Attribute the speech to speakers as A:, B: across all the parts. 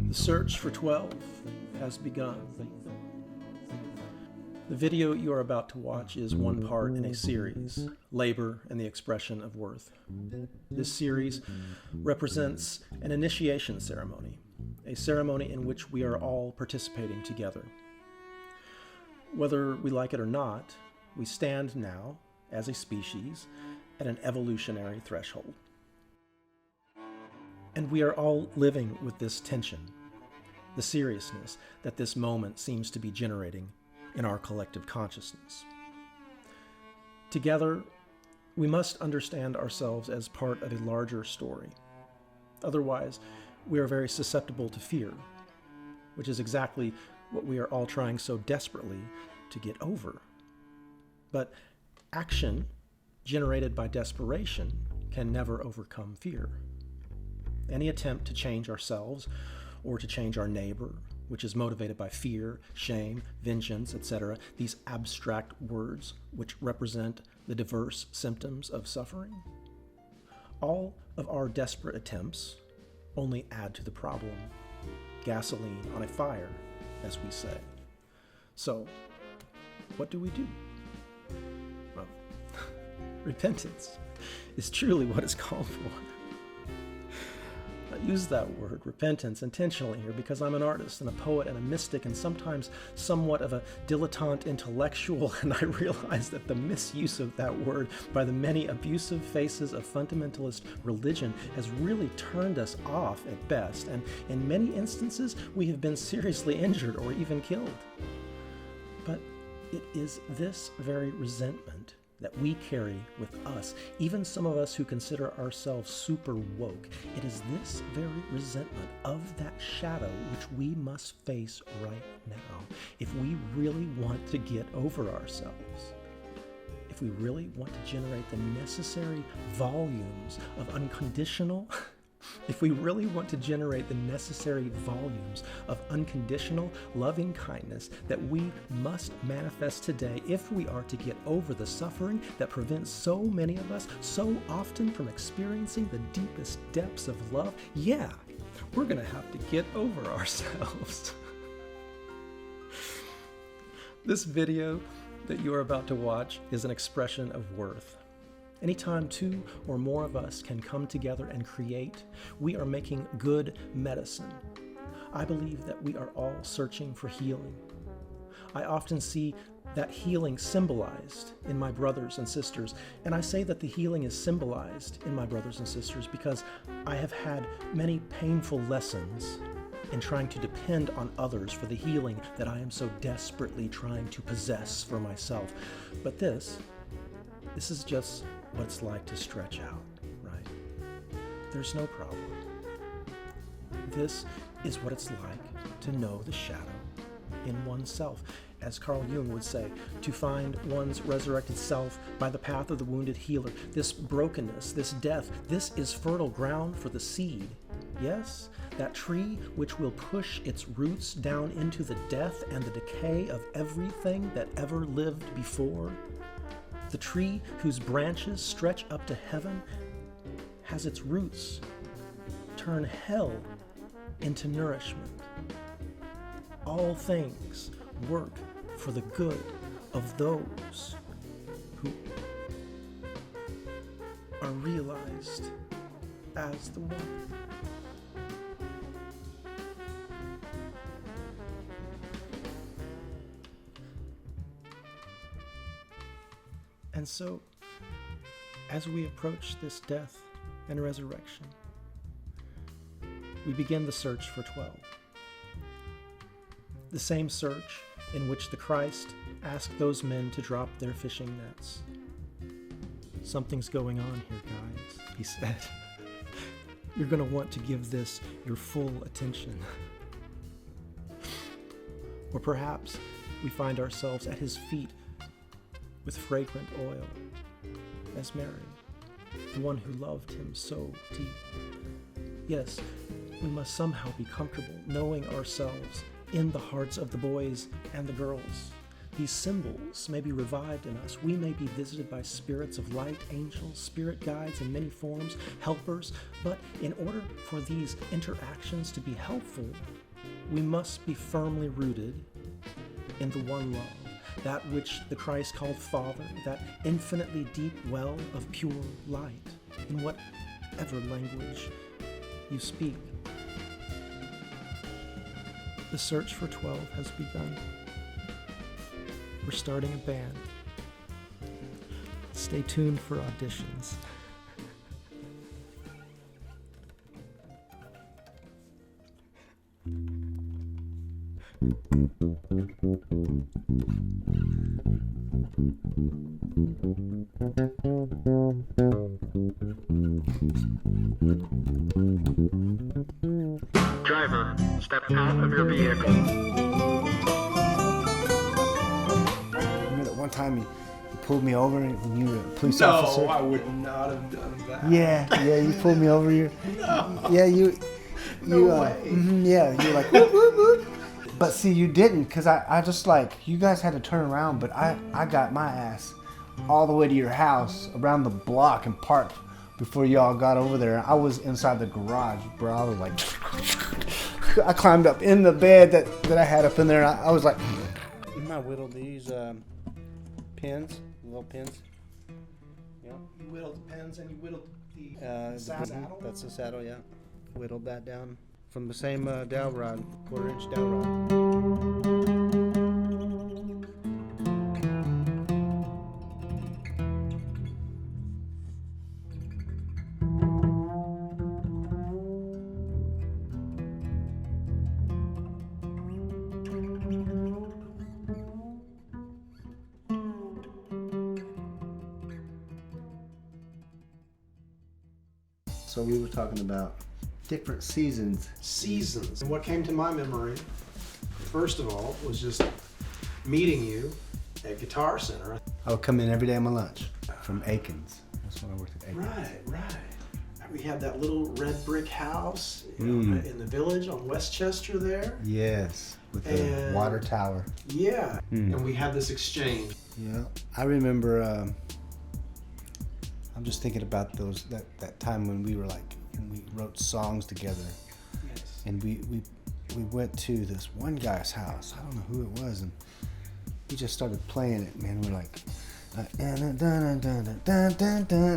A: The search for 12 has begun. The video you are about to watch is one part in a series, Labor and the Expression of Worth. This series represents an initiation ceremony, a ceremony in which we are all participating together. Whether we like it or not, we stand now, as a species, at an evolutionary threshold. And we are all living with this tension, the seriousness that this moment seems to be generating in our collective consciousness. Together, we must understand ourselves as part of a larger story. Otherwise, we are very susceptible to fear, which is exactly what we are all trying so desperately to get over. But action generated by desperation can never overcome fear. Any attempt to change ourselves or to change our neighbor, which is motivated by fear, shame, vengeance, etc., these abstract words which represent the diverse symptoms of suffering, all of our desperate attempts only add to the problem. Gasoline on a fire, as we say. So, what do we do? Well, repentance is truly what is called for. I use that word, repentance, intentionally here because I'm an artist and a poet and a mystic and sometimes somewhat of a dilettante intellectual, and I realize that the misuse of that word by the many abusive faces of fundamentalist religion has really turned us off at best, and in many instances we have been seriously injured or even killed. But it is this very resentment that we carry with us, even some of us who consider ourselves super woke. It is this very resentment of that shadow which we must face right now if we really want to get over ourselves. If we really want to generate the necessary volumes of unconditional If we really want to generate the necessary volumes of unconditional, loving kindness that we must manifest today if we are to get over the suffering that prevents so many of us so often from experiencing the deepest depths of love, yeah, we're going to have to get over ourselves. This video that you are about to watch is an expression of worth. Anytime two or more of us can come together and create, we are making good medicine. I believe that we are all searching for healing. I often see that healing symbolized in my brothers and sisters, and I say that the healing is symbolized in my brothers and sisters because I have had many painful lessons in trying to depend on others for the healing that I am so desperately trying to possess for myself. But this is just what it's like to stretch out, right? There's no problem. This is what it's like to know the shadow in oneself. As Carl Jung would say, to find one's resurrected self by the path of the wounded healer. This brokenness, this death, this is fertile ground for the seed. Yes, that tree which will push its roots down into the death and the decay of everything that ever lived before. The tree whose branches stretch up to heaven has its roots turn hell into nourishment. All things work for the good of those who are realized as the one. And so, as we approach this death and resurrection, we begin the search for 12. The same search in which the Christ asked those men to drop their fishing nets. Something's going on here, guys, he said. You're going to want to give this your full attention. Or perhaps we find ourselves at his feet with fragrant oil, as Mary, the one who loved him so deep. Yes, we must somehow be comfortable knowing ourselves in the hearts of the boys and the girls, these symbols may be revived in us. We may be visited by spirits of light, angels, spirit guides in many forms, helpers. But in order for these interactions to be helpful, we must be firmly rooted in the one love, that which the Christ called Father, that infinitely deep well of pure light, in whatever language you speak. The search for 12 has begun. We're starting a band. Stay tuned for auditions.
B: Driver, step out of your vehicle.
C: Remember that one time you pulled me over when you were a police officer?
A: No, I would not have done that.
C: Yeah, you pulled me over. Yeah,
A: No way.
C: Yeah, you're like, whoop, whoop, whoop. But see, you didn't, because I just like, you guys had to turn around, but I got my ass all the way to your house, around the block, and parked before y'all got over there. I was inside the garage, bro. I was like, I climbed up in the bed that I had up in there, and I was like, I whittled these pins, little pins. Yeah.
A: You whittled the pins and you whittled the
C: saddle? That's the saddle, yeah. Whittled that down from the same dowel rod, 1/4-inch dowel rod. So we were talking about different seasons.
A: Seasons. And what came to my memory, first of all, was just meeting you at Guitar Center.
C: I would come in every day on my lunch from Aikens. That's when I worked at Aikens.
A: Right. We had that little red brick house in the village on Westchester there.
C: Yes, with the water tower.
A: Yeah, and we had this exchange.
C: Yeah, I remember. I'm just thinking about that time when we were like, and we wrote songs together.
A: Yes.
C: And we went to this one guy's house. I don't know who it was, and we just started playing it, man. We're like, and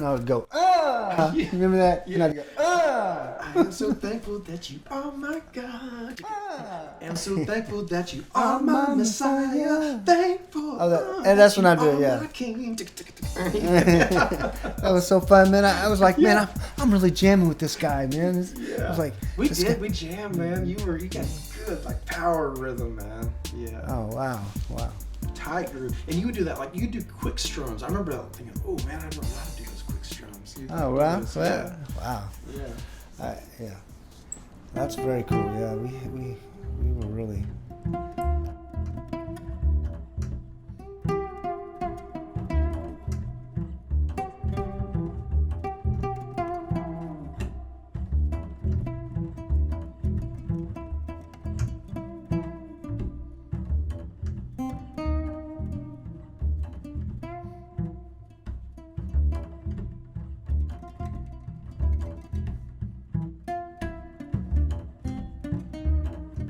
C: I would go, ah! You remember that?
A: Yeah.
C: And I'd go, ah!
A: I am so thankful that you are my God. I am so thankful that you are my Messiah. Thankful.
C: And that's when I do it, yeah.
A: My King.
C: That was so fun, man. I was like, man, I'm really jamming with this guy, man. I was like,
A: we jammed, man. You got good like power rhythm, man. Yeah.
C: Oh wow.
A: Tight groove, and you would do that like you do quick strums. I remember thinking, oh man, I don't know how to do those quick strums.
C: Oh wow,
A: yeah.
C: Wow.
A: Yeah.
C: Yeah. That's very cool. Yeah, we were really.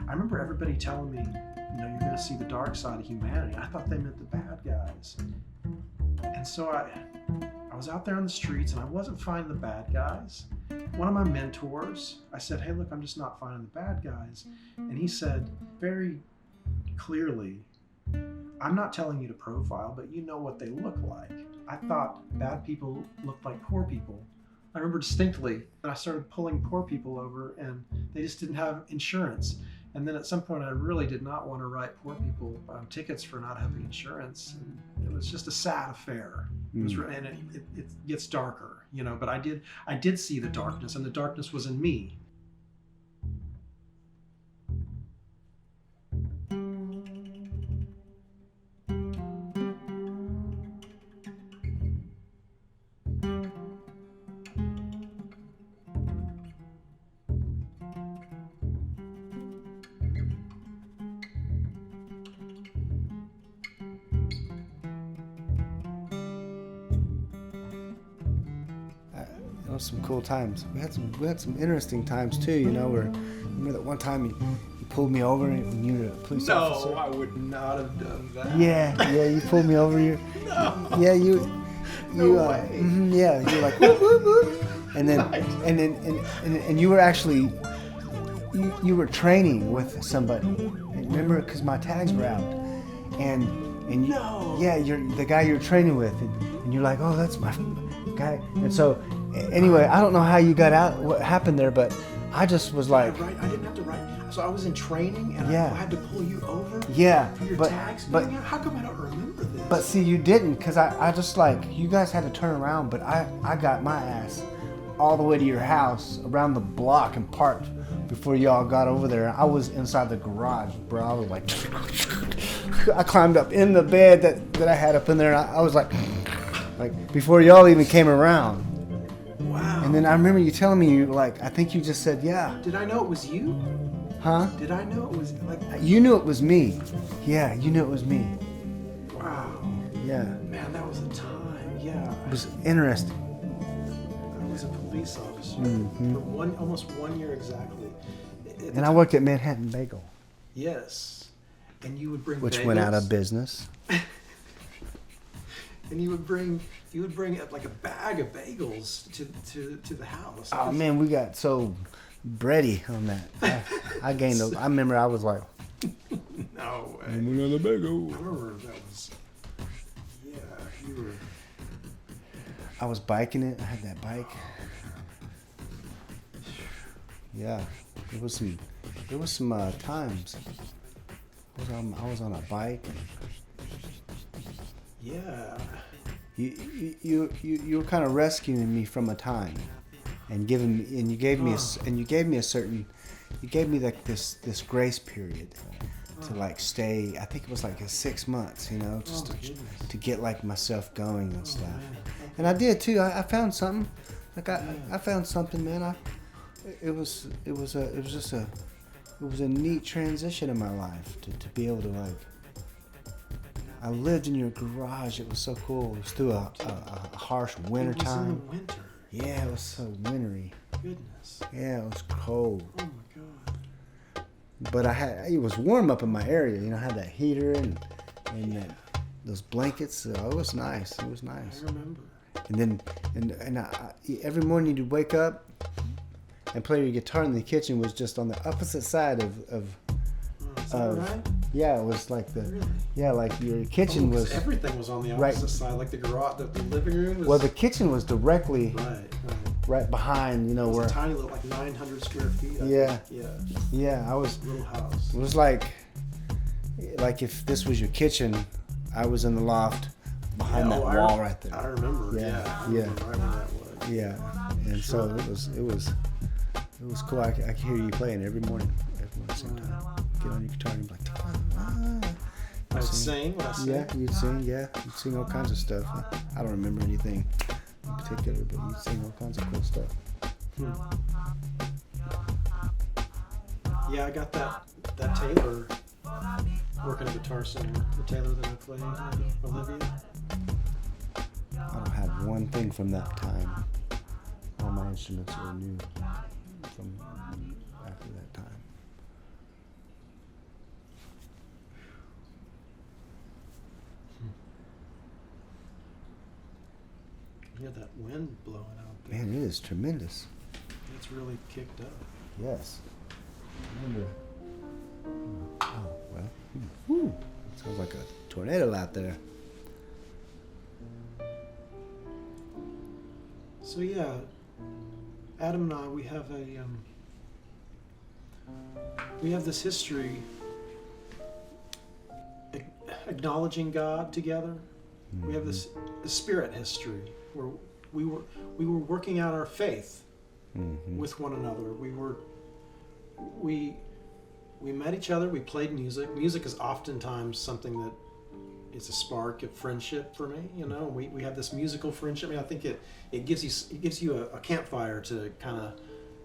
A: I remember everybody telling me, you're going to see the dark side of humanity. I thought they meant the bad guys. And so I was out there on the streets and I wasn't finding the bad guys. One of my mentors, I said, hey, look, I'm just not finding the bad guys. And he said very clearly, I'm not telling you to profile, but you know what they look like. I thought bad people looked like poor people. I remember distinctly that I started pulling poor people over and they just didn't have insurance. And then at some point I really did not want to write poor people tickets for not having insurance. And it was just a sad affair. It was, and it gets darker, but I did see the darkness, and the darkness was in me.
C: was some cool times. We had some interesting times too. You know, where remember that one time you pulled me over when you were a police officer.
A: No, I would not have done that.
C: Yeah, you pulled me over. Yeah, you.
A: No way.
C: Yeah, you're like whoop, whoop, whoop. And then and you were actually you were training with somebody. Remember, because my tags were out, and you,
A: No.
C: yeah, you're the guy you're training with, and you're like, oh, that's my guy. And so anyway, I don't know how you got out, what happened there, but I just was like,
A: I didn't have to write. So I was in training, and
C: Yeah.
A: I had to pull you over.
C: yeah,
A: For your
C: but
A: tags.
C: but
A: Man, how come I don't remember this?
C: But see, you didn't, because I just like, you guys had to turn around, but I got my ass all the way to your house, around the block, and parked before y'all got over there. I was inside the garage, bro. I was like, I climbed up in the bed that I had up in there, and I was like, before y'all even came around.
A: Wow.
C: And then I remember you telling me, you like, I think you just said, yeah.
A: Did I know it was you?
C: Huh?
A: Did I know it was like?
C: You knew it was me. Yeah, you knew it was me.
A: Wow.
C: Yeah.
A: Man, that was a time. Yeah.
C: It was interesting.
A: I was a police officer
C: Mm-hmm.
A: for almost 1 year exactly.
C: And I worked at Manhattan Bagel,
A: Yes. And you would bring
C: which
A: bagels,
C: went out of business.
A: and you would bring like a bag of bagels to the house.
C: Oh man, we got so bready on that. I gained those. I remember I was like,
A: No way.
C: another bagel.
A: I remember that was. Yeah, you were.
C: I was biking it. I had that bike. Yeah, there was some times. I was on a bike.
A: Yeah.
C: You were kind of rescuing me from a time, and you gave me like this grace period to like stay. I think it was like 6 months, you know, just to get like myself going and stuff. And I did too. I found something. Like I found something, man. It was a neat transition in my life to be able to like. I lived in your garage. It was so cool. It was through a harsh winter
A: It was in
C: time.
A: the winter.
C: Yeah, it was so wintry.
A: Goodness.
C: Yeah, it was cold.
A: Oh my God.
C: But it was warm up in my area. You know, I had that heater and those blankets. So it was nice. It was nice.
A: I remember.
C: And then every morning you'd wake up and play your guitar in the kitchen was just on the opposite side of
A: Is that right?
C: yeah, it was like like your kitchen
A: 'Cause
C: was
A: everything was on the
C: right-
A: opposite side, like the garage, the living room was.
C: well, the kitchen was directly
A: Right.
C: behind, you know,
A: It was
C: where
A: a tiny little, like 900 square feet. I
C: Yeah.
A: think.
C: yeah, I was.
A: Little house.
C: It was like if this was your kitchen, I was in the loft behind that wall right there.
A: I remember.
C: Yeah,
A: Yeah. I
C: yeah.
A: remember right where that was.
C: Yeah, and so it was cool. I could hear you playing every morning at the same time. Get on your guitar and be like,
A: I would sing. When I sang.
C: yeah, you'd sing. Yeah, you'd sing all kinds of stuff. I don't remember anything in particular, but you'd sing all kinds of cool stuff.
A: Yeah, I got that Taylor working a guitar center. The Taylor that I played, Olivia.
C: I don't have one thing from that time. All my instruments are new from after that time.
A: You hear that wind blowing out there.
C: Man, it is tremendous.
A: It's really kicked up.
C: Yes. I wonder. Oh, well. Whew. Sounds like a tornado out there.
A: So yeah, Adam and I, we have this history acknowledging God together. Mm-hmm. We have this spirit history where we were working out our faith with one another. We met each other. We played music. Music is oftentimes something that is a spark of friendship for me. You know, we have this musical friendship. I mean, I think it gives you a campfire to kind of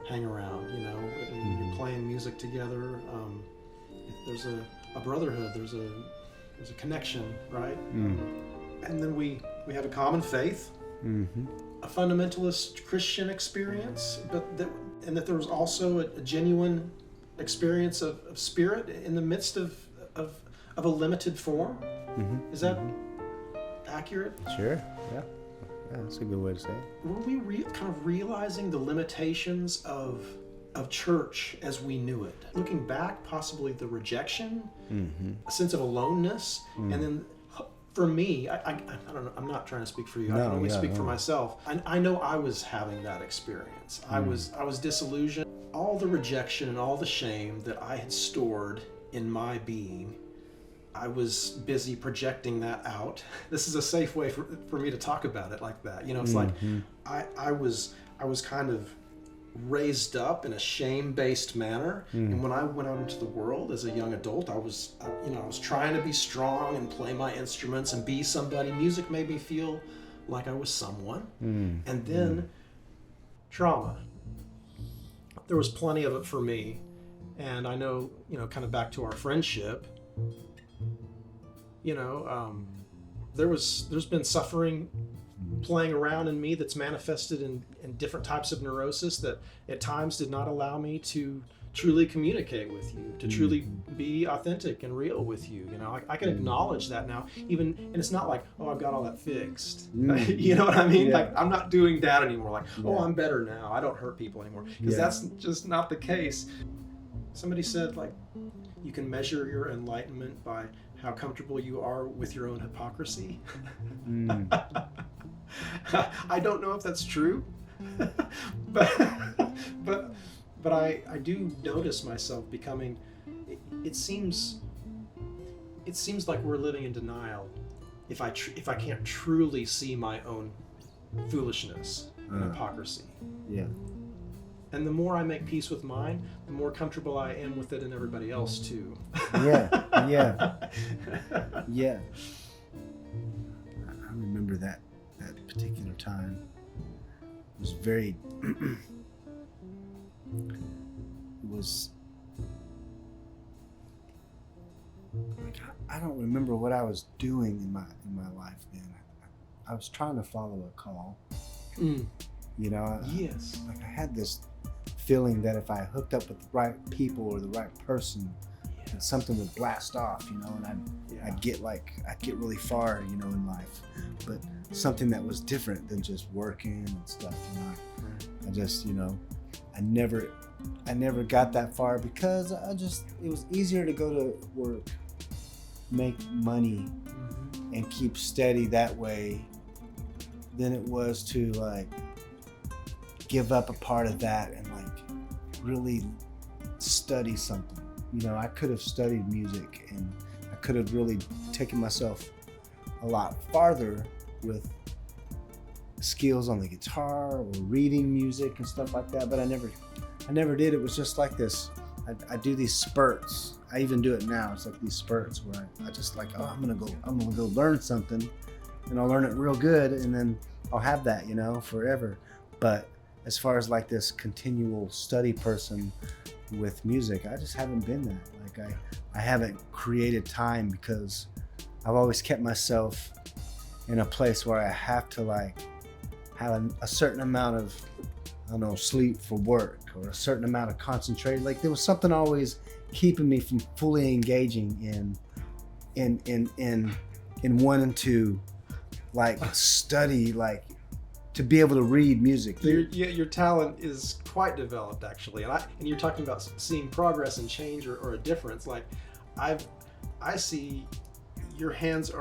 A: hang around. You know, and you're playing music together. There's a brotherhood. There's a connection, right? And then we have a common faith. a fundamentalist Christian experience, and that there was also a genuine experience of spirit in the midst of a limited form.
C: Mm-hmm.
A: Is that accurate?
C: Sure. Yeah. Yeah, that's a good way to say it.
A: Were we kind of realizing the limitations of church as we knew it? Looking back, possibly the rejection, a sense of aloneness, and then for me, I don't know, I'm not trying to speak for you. I can only speak for myself. I know I was having that experience. I was disillusioned. All the rejection and all the shame that I had stored in my being, I was busy projecting that out. This is a safe way for me to talk about it like that. You know, it's like I was kind of raised up in a shame-based manner, and when I went out into the world as a young adult, I was trying to be strong and play my instruments and be somebody. Music made me feel like I was someone. And then trauma. There was plenty of it for me, and I know, kind of back to our friendship, there's been suffering playing around in me that's manifested in different types of neurosis that at times did not allow me to truly communicate with you, to truly be authentic and real with you. I can acknowledge that now, even, and it's not like, oh, I've got all that fixed. You know what I mean? Yeah. Like, I'm not doing that anymore. Like, oh, I'm better now. I don't hurt people anymore. Because that's just not the case. Somebody said, like, you can measure your enlightenment by how comfortable you are with your own hypocrisy. I don't know if that's true, but I do notice myself becoming. It seems like we're living in denial if I can't truly see my own foolishness and hypocrisy. Yeah. And the more I make peace with mine, the more comfortable I am with it and everybody else too.
C: Yeah. I remember that particular time. It was very I don't remember what I was doing in my life then. I was trying to follow a call.
A: Yes.
C: Like I had this feeling that if I hooked up with the right people or the right person, that something would blast off, and I'd get really far, in life. But something that was different than just working and stuff, I just, I never got that far because it was easier to go to work, make money, and keep steady that way than it was to like give up a part of that and like really study something. I could have studied music and I could have really taken myself a lot farther with skills on the guitar or reading music and stuff like that, but I never did. It was just like this. I do these spurts. I even do it now. It's like these spurts where I just like, oh, I'm gonna go learn something, and I'll learn it real good, and then I'll have that, forever. But as far as like this continual study person with music, I just haven't been that. Like I haven't created time because I've always kept myself in a place where I have to like have a certain amount of, sleep for work or a certain amount of concentration. Like there was something always keeping me from fully engaging in wanting to like study, like to be able to read music.
A: Your talent is quite developed, actually, and you're talking about seeing progress and change or a difference. Like I see your hands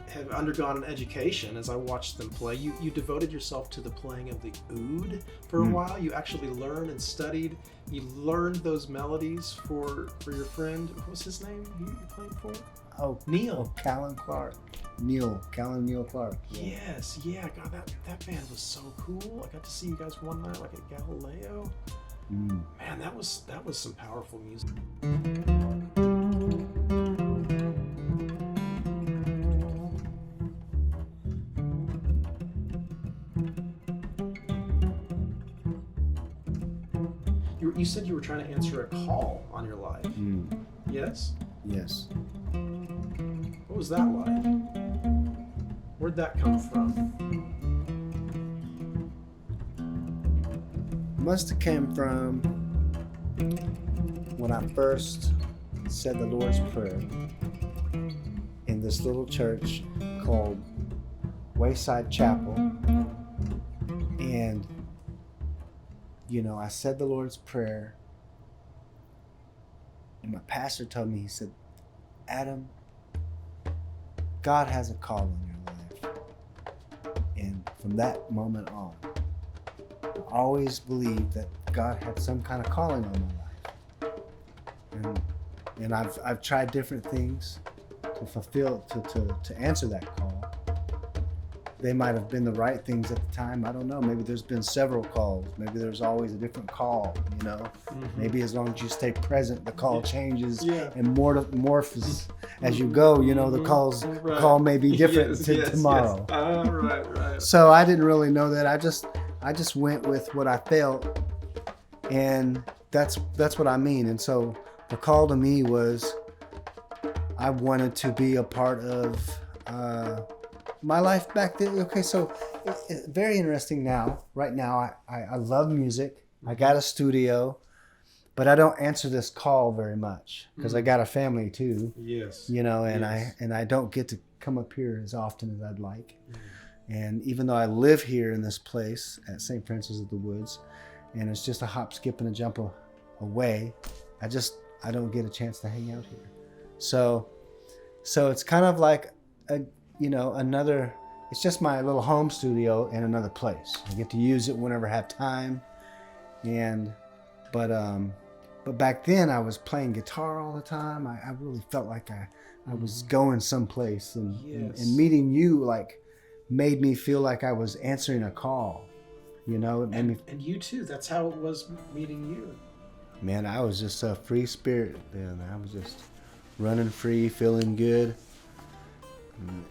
A: have undergone an education as I watched them play. You devoted yourself to the playing of the oud for a while. You actually learned and studied. You learned those melodies for your friend. What was his name you played for?
C: Oh,
A: Neil.
C: Callan Clark. Neil Clark. Yeah.
A: Yes, yeah. God, that band was so cool. I got to see you guys one night, like at Galileo. Man, that was some powerful music. You said you were trying to answer a call on your life. Yes?
C: Yes.
A: What was that like? Where'd that come from?
C: must have came from when I first said the Lord's Prayer in this little church called Wayside Chapel. And, you know, I said the Lord's Prayer, and my pastor told me, he said, Adam, God has a call on your life. And from that moment on, I always believed that God had some kind of calling on my life. And I've tried different things to fulfill, to answer that call. They might have been the right things at the time. I don't know. Maybe there's been several calls. Maybe there's always a different call, you know. Mm-hmm. Maybe as long as you stay present, the call changes and morphs as you go. You know, the call may be different tomorrow.
A: Yes. Right.
C: So I didn't really know that. I just went with what I felt, and that's what I mean. And so the call to me was I wanted to be a part of my life back then. Okay, so it's very interesting now. Right now, I love music. I got a studio, but I don't answer this call very much because I got a family too.
A: Yes.
C: You know, and I don't get to come up here as often as I'd like. And even though I live here in this place at St. Francis of the Woods, and it's just a hop, skip, and a jump away, I don't get a chance to hang out here. So it's kind of like another. It's just my little home studio in another place. I get to use it whenever I have time, but back then I was playing guitar all the time. I really felt like I was going someplace, and meeting you made me feel like I was answering a call. You know,
A: and you too. That's how it was meeting you.
C: Man, I was just a free spirit then. I was just running free, feeling good,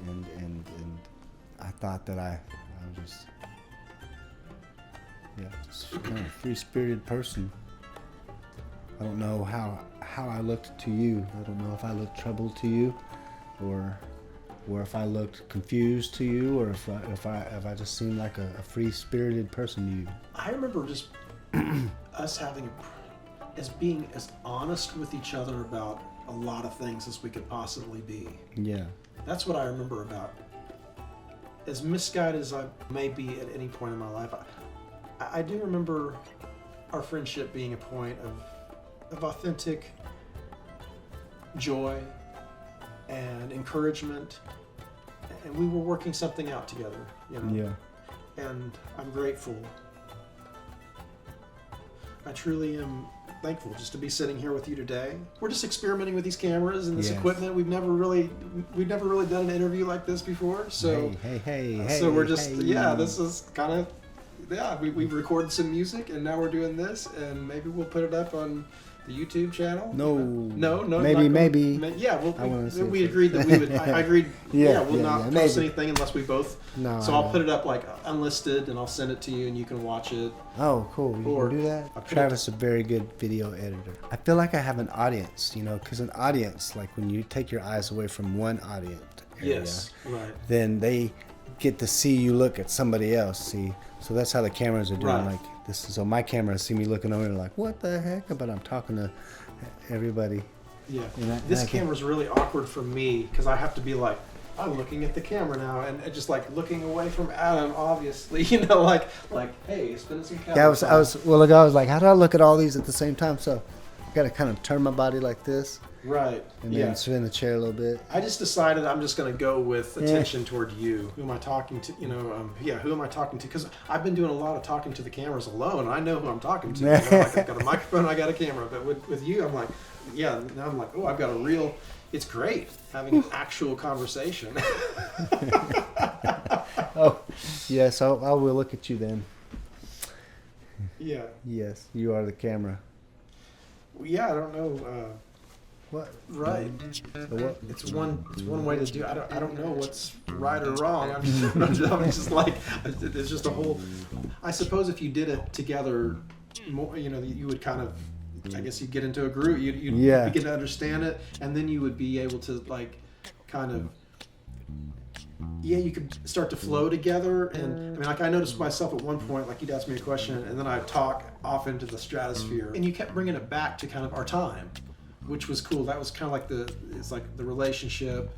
C: and I thought that I was just a free-spirited person. I don't know how I looked to you. I don't know if I looked troubled to you, or if I looked confused to you, or if I just seemed like a free-spirited person to you.
A: I remember just us being as honest with each other about a lot of things as we could possibly be.
C: Yeah.
A: That's what I remember about. As misguided as I may be at any point in my life, I do remember our friendship being a point of authentic joy and encouragement, and we were working something out together, you know.
C: Yeah.
A: And I'm grateful. I truly am thankful just to be sitting here with you today. We're just experimenting with these cameras and this equipment. We've never really done an interview like this before. So
C: hey.
A: So we're just this is kind of we've recorded some music, and now we're doing this, and maybe we'll put it up on the YouTube channel.
C: No.
A: Maybe. We agreed that we would. I agreed. We'll not post anything unless we both.
C: No.
A: So I'll put it up unlisted, and I'll send it to you, and you can watch it.
C: Oh, cool. You can do that? Travis is a very good video editor. I feel like I have an audience, because an audience, like when you take your eyes away from one audience area, then they get to see you look at somebody else. See, so that's how the cameras are doing.
A: Right.
C: So my cameras see me looking over and like, what the heck? But I'm talking to everybody.
A: Yeah. This camera's really awkward for me because I have to be like, I'm looking at the camera now, and just looking away from Adam, obviously, like, hey, spending some camera.
C: Yeah, I was like, how do I look at all these at the same time? So I got to kind of turn my body like this.
A: Right.
C: And then spin the chair a little bit.
A: I just decided I'm just going to go with attention toward you. Who am I talking to? Who am I talking to? Because I've been doing a lot of talking to the cameras alone. I know who I'm talking to. I've got a microphone, I got a camera. But with you, I'm like, now I'm like, oh, I've got a real. It's great having an actual conversation.
C: Oh, yes, I will look at you then.
A: Yeah.
C: Yes, you are the camera.
A: Well, yeah, I don't know.
C: What?
A: Right.
C: So what?
A: It's one way to do. I don't know what's right or wrong. I'm just like, it's just a whole. I suppose if you did it together, more, you would kind of. I guess you'd get into a groove. You'd begin to understand it, and then you would be able to kind of
D: yeah, you could start to flow together. And I mean, like I noticed myself at one point, like you'd ask me a question and then I'd talk off into the stratosphere, and you kept bringing it back to kind of our time, which was cool. That was kind of like it's like the relationship.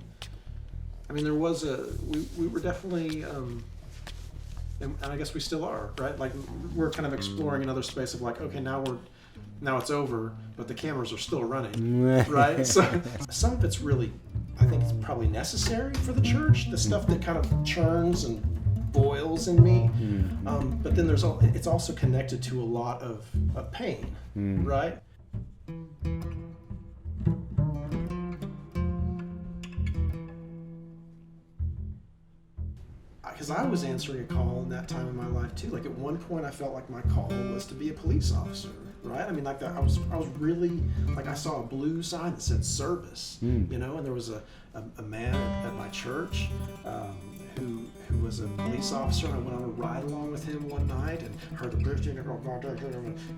D: I mean, there was we were definitely, and I guess we still are, right? Like we're kind of exploring another space of like, okay, now it's over, but the cameras are still running, right? So some of it's really, I think it's probably necessary for the church, the stuff that kind of churns and boils in me. But then it's also connected to a lot of pain, right? Because I was answering a call in that time in my life too. Like at one point I felt like my call was to be a police officer, right? I mean, like that, I was really, like I saw a blue sign that said service, you know, and there was a man at my church who was a police officer, and I went on a ride along with him one night and heard the bridge go,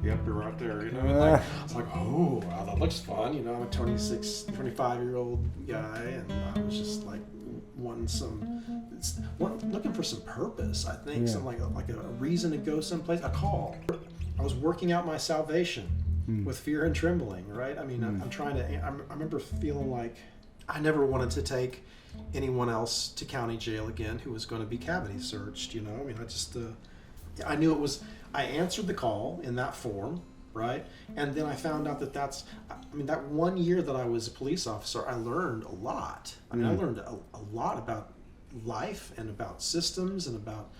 D: yep, you're right there, you know, and like, I was like, oh, wow, that looks fun, you know, I'm a 25-year-old guy, and I was just like looking for some purpose, I think, some like a reason to go someplace, a call. I was working out my salvation with fear and trembling, right? I mean, I'm trying to, I remember feeling like I never wanted to take anyone else to county jail again who was going to be cavity searched, you know? I mean, I knew it was, I answered the call in that form, right? And then I found out that 1 year that I was a police officer, I learned a lot. I mean, I learned a lot about life and about systems and about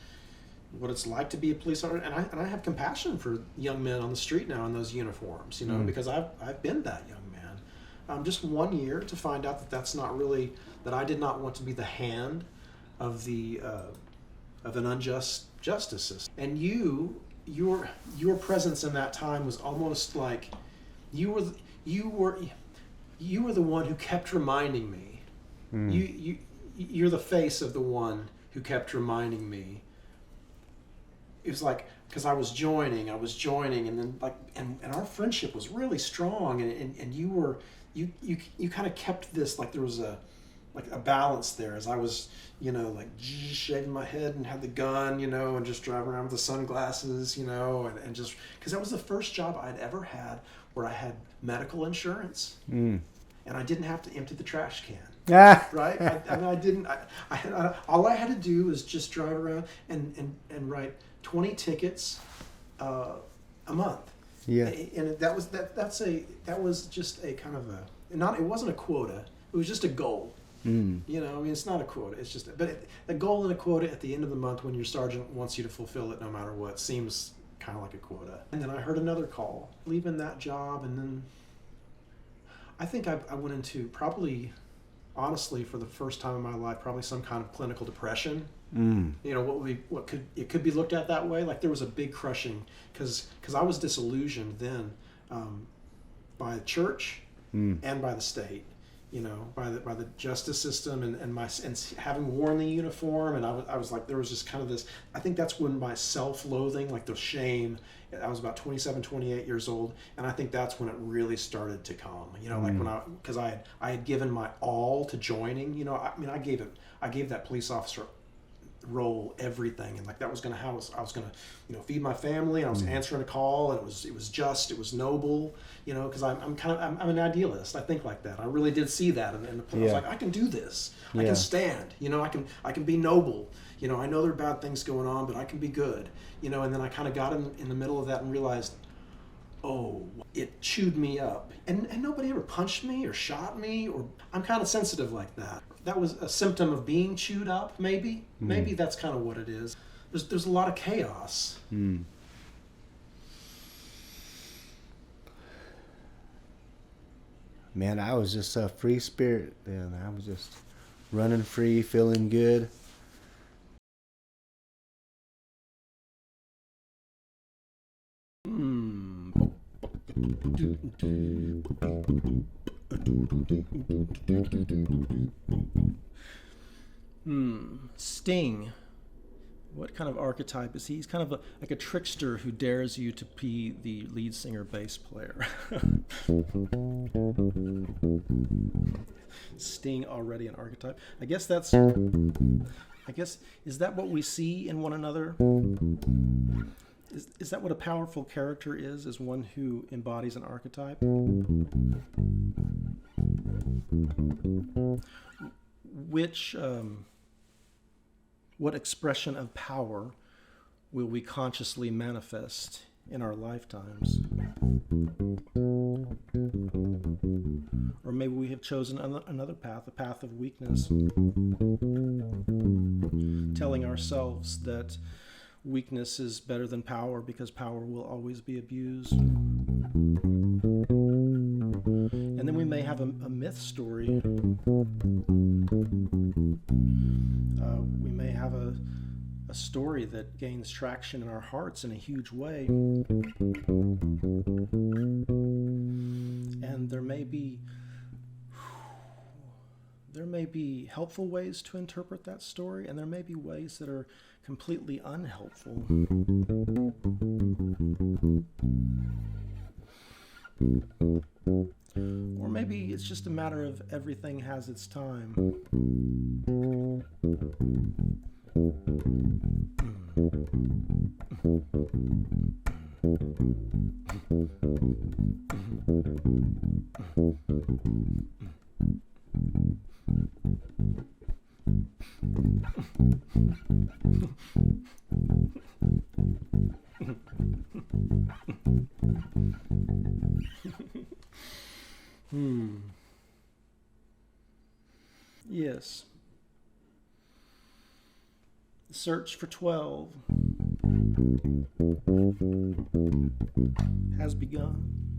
D: what it's like to be a police officer. And I have compassion for young men on the street now in those uniforms, you know, because I've been that young man. Just 1 year to find out that that's not really, that I did not want to be the hand of of an unjust justice system. And your presence in that time was almost like you were the one who kept reminding me. You're the face of the one who kept reminding me. It was like, because I was joining, and then like, and our friendship was really strong, and you kind of kept this, like there was a balance there as I was, you know, like shaving my head and had the gun, you know, and just driving around with the sunglasses, you know, and just, because that was the first job I'd ever had where I had medical insurance and I didn't have to empty the trash can. Right? I mean, I didn't, all I had to do was just drive around and write 20 tickets a month. Yeah. And that was just a kind of it wasn't a quota, it was just a goal. You know, I mean, it's not a quota. It's just, a goal and a quota at the end of the month when your sergeant wants you to fulfill it no matter what seems kind of like a quota. And then I heard another call, leaving that job, and then I think I went into probably, honestly, for the first time in my life, probably some kind of clinical depression. You know, it could be looked at that way. Like there was a big crushing because I was disillusioned then by the church and by the state. You know, by the justice system and having worn the uniform, and I was like, there was just kind of this, I think that's when my self-loathing, like the shame, I was about 27, 28 years old, and I think that's when it really started to come, you know, like because I had given my all to joining, you know, I mean, I gave that police officer role everything, and like that was gonna how I was gonna, you know, feed my family, and I was answering a call, and it was just, it was noble, you know, because I'm an idealist. I think like that. I really did see that, and I was like, I can do this. I can stand, you know, I can be noble, you know, I know there are bad things going on, but I can be good, you know. And then I kind of got in the middle of that and realized, oh, it chewed me up, and nobody ever punched me or shot me, or I'm kind of sensitive like that. That was a symptom of being chewed up, maybe. Maybe that's kind of what it is. There's a lot of chaos.
C: Man, I was just a free spirit then. I was just running free, feeling good.
A: Sting. What kind of archetype is he? He's kind of like a trickster who dares you to be the lead singer bass player. Sting already an archetype. I guess, is that what we see in one another? Is that what a powerful character is one who embodies an archetype? What expression of power will we consciously manifest in our lifetimes? Or maybe we have chosen another path, a path of weakness, telling ourselves that weakness is better than power because power will always be abused. And then we may have a myth story. We may have a story that gains traction in our hearts in a huge way. And there may be helpful ways to interpret that story, and there may be ways that are completely unhelpful. Or maybe it's just a matter of everything has its time. Yes. The search for 12 has begun.